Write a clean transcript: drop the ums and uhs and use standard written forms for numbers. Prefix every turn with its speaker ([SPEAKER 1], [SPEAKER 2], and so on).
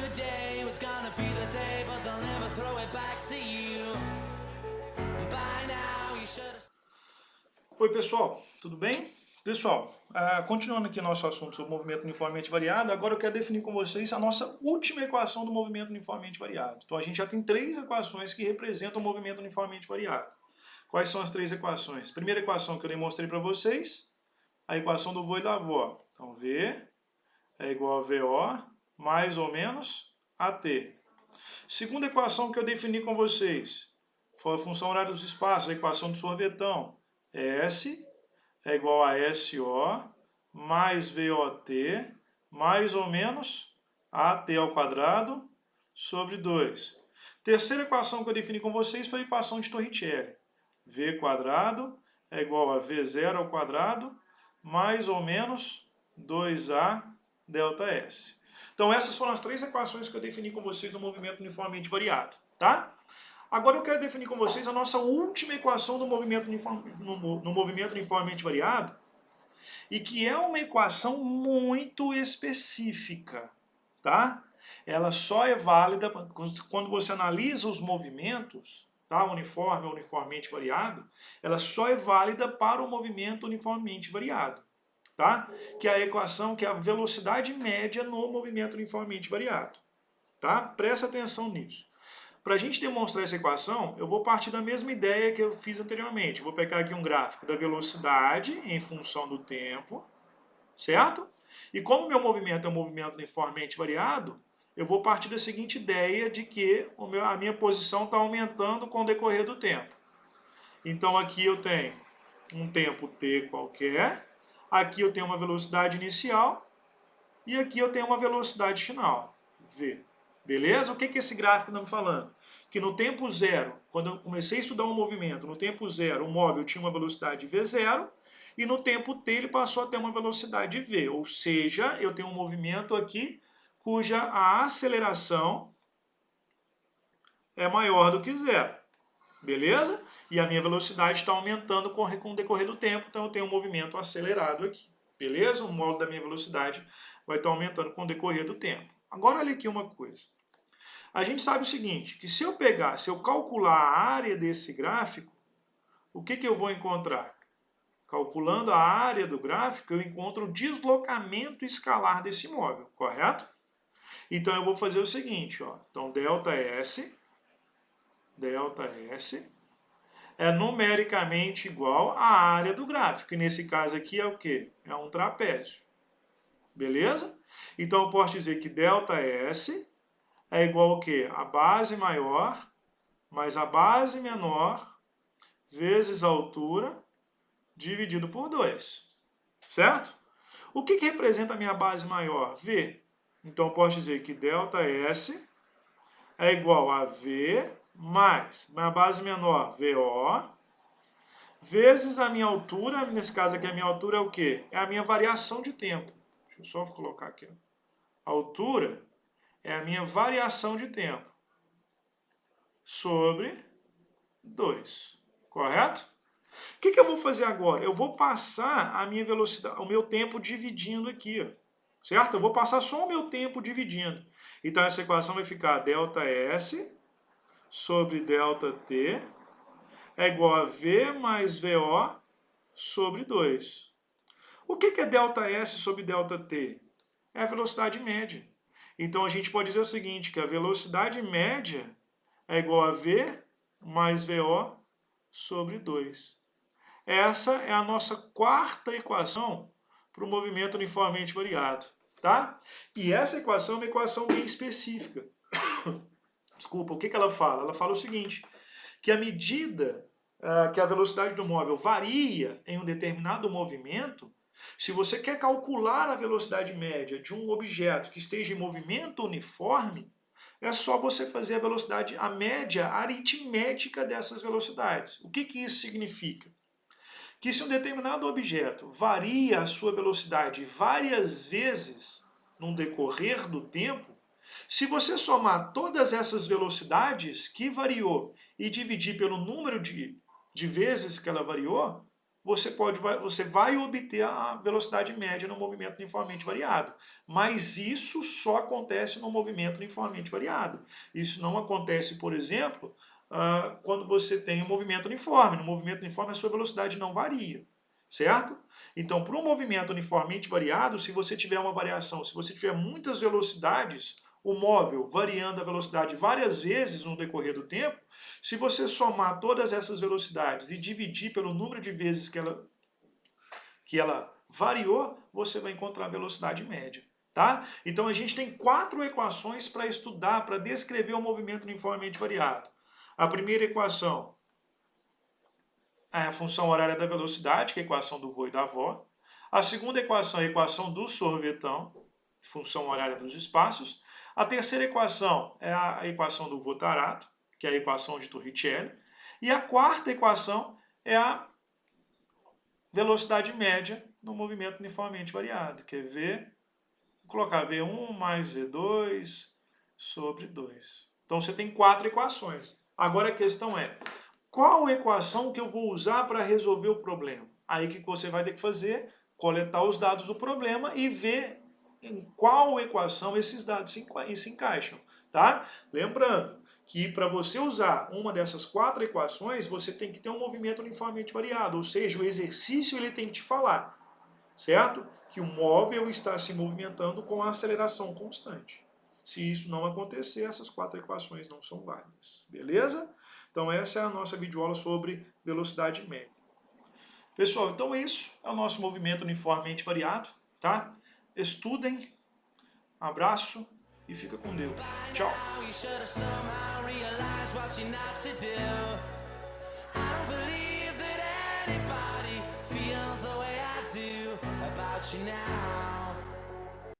[SPEAKER 1] today was gonna be the day, but they'll never throw it back to you. By now you should have...
[SPEAKER 2] Oi pessoal, tudo bem? Pessoal, continuando aqui nosso assunto sobre movimento uniformemente variado, agora eu quero definir com vocês a nossa última equação do movimento uniformemente variado. Então a gente já tem três equações que representam o movimento uniformemente variado. Quais são as três equações? Primeira equação que eu demonstrei para vocês, a equação do vô e da avó. Então V é igual a VO mais ou menos AT. Segunda equação que eu defini com vocês foi a função horária dos espaços, a equação do sorvetão. S é igual a SO mais VOT mais ou menos AT ao quadrado sobre 2. Terceira equação que eu defini com vocês foi a equação de Torricelli. V quadrado é igual a V0 ao quadrado mais ou menos 2A delta S. Então essas foram as três equações que eu defini com vocês no movimento uniformemente variado, tá? Agora eu quero definir com vocês a nossa última equação do movimento no movimento uniformemente variado, e que é uma equação muito específica, tá? Ela só é válida quando você analisa os movimentos, tá? Uniforme ou uniformemente variado, ela só é válida para o movimento uniformemente variado, tá? Que é a equação que é a velocidade média no movimento uniformemente variado, tá? Presta atenção nisso. Para a gente demonstrar essa equação, eu vou partir da mesma ideia que eu fiz anteriormente. Eu vou pegar aqui um gráfico da velocidade em função do tempo, certo? E como meu movimento é um movimento uniformemente variado, eu vou partir da seguinte ideia de que a minha posição está aumentando com o decorrer do tempo. Então aqui eu tenho um tempo t qualquer, aqui eu tenho uma velocidade inicial e aqui eu tenho uma velocidade final, v. Beleza? O que esse gráfico está me falando? Que no tempo zero, quando eu comecei a estudar um movimento, no tempo zero o móvel tinha uma velocidade v0 e no tempo t ele passou a ter uma velocidade v. Ou seja, eu tenho um movimento aqui cuja a aceleração é maior do que zero. Beleza? E a minha velocidade está aumentando com o decorrer do tempo, então eu tenho um movimento acelerado aqui. Beleza? O módulo da minha velocidade vai estar aumentando com o decorrer do tempo. Agora olha aqui uma coisa. A gente sabe o seguinte, que se eu calcular a área desse gráfico, o que eu vou encontrar? Calculando a área do gráfico, eu encontro o deslocamento escalar desse móvel, correto? Então eu vou fazer o seguinte, ó. Então delta S é numericamente igual à área do gráfico. E nesse caso aqui é o quê? É um trapézio. Beleza? Então eu posso dizer que ΔS é igual ao quê? A base maior mais a base menor vezes a altura dividido por 2. Certo? O que representa a minha base maior? V. Então eu posso dizer que ΔS é igual a V mais minha base menor, VO, vezes a minha altura, nesse caso aqui a minha altura é o quê? É a minha variação de tempo. Deixa eu só colocar aqui. A altura é a minha variação de tempo sobre 2. Correto? O que eu vou fazer agora? Eu vou passar a minha velocidade, o meu tempo dividindo aqui. Ó, certo? Eu vou passar só o meu tempo dividindo. Então essa equação vai ficar ΔS sobre ΔT é igual a V mais VO sobre 2. O que é ΔS sobre ΔT? É a velocidade média. Então a gente pode dizer o seguinte, que a velocidade média é igual a V mais VO sobre 2. Essa é a nossa quarta equação para o movimento uniformemente variado. Tá? E essa equação é uma equação bem específica. Desculpa, o que ela fala? Ela fala o seguinte, que à medida que a velocidade do móvel varia em um determinado movimento, se você quer calcular a velocidade média de um objeto que esteja em movimento uniforme, é só você fazer a média aritmética dessas velocidades. O que isso significa? Que se um determinado objeto varia a sua velocidade várias vezes no decorrer do tempo, se você somar todas essas velocidades que variou e dividir pelo número de vezes que ela variou, você vai obter a velocidade média no movimento uniformemente variado. Mas isso só acontece no movimento uniformemente variado. Isso não acontece, por exemplo, quando você tem um movimento uniforme. No movimento uniforme a sua velocidade não varia, certo? Então, para um movimento uniformemente variado, se você tiver uma variação, se você tiver muitas velocidades, o móvel variando a velocidade várias vezes no decorrer do tempo, se você somar todas essas velocidades e dividir pelo número de vezes que ela variou, você vai encontrar a velocidade média. Tá? Então a gente tem 4 equações para estudar, para descrever o movimento uniformemente variado. A primeira equação é a função horária da velocidade, que é a equação do vô e da avó. A segunda equação é a equação do sorvetão, função horária dos espaços. A terceira equação é a equação do Voltarato, que é a equação de Torricelli. E a quarta equação é a velocidade média no movimento uniformemente variado, que é V, vou colocar V1 mais V2 sobre 2. Então você tem 4 equações. Agora a questão é, qual equação que eu vou usar para resolver o problema? Aí o que você vai ter que fazer? Coletar os dados do problema e ver em qual equação esses dados se encaixam, tá? Lembrando que para você usar uma dessas 4 equações, você tem que ter um movimento uniformemente variado, ou seja, o exercício ele tem que te falar, certo? Que o móvel está se movimentando com a aceleração constante. Se isso não acontecer, essas 4 equações não são válidas, beleza? Então essa é a nossa videoaula sobre velocidade média. Pessoal, então isso é o nosso movimento uniformemente variado, tá? Estudem, abraço e fica com Deus. Tchau.
[SPEAKER 1] About you now.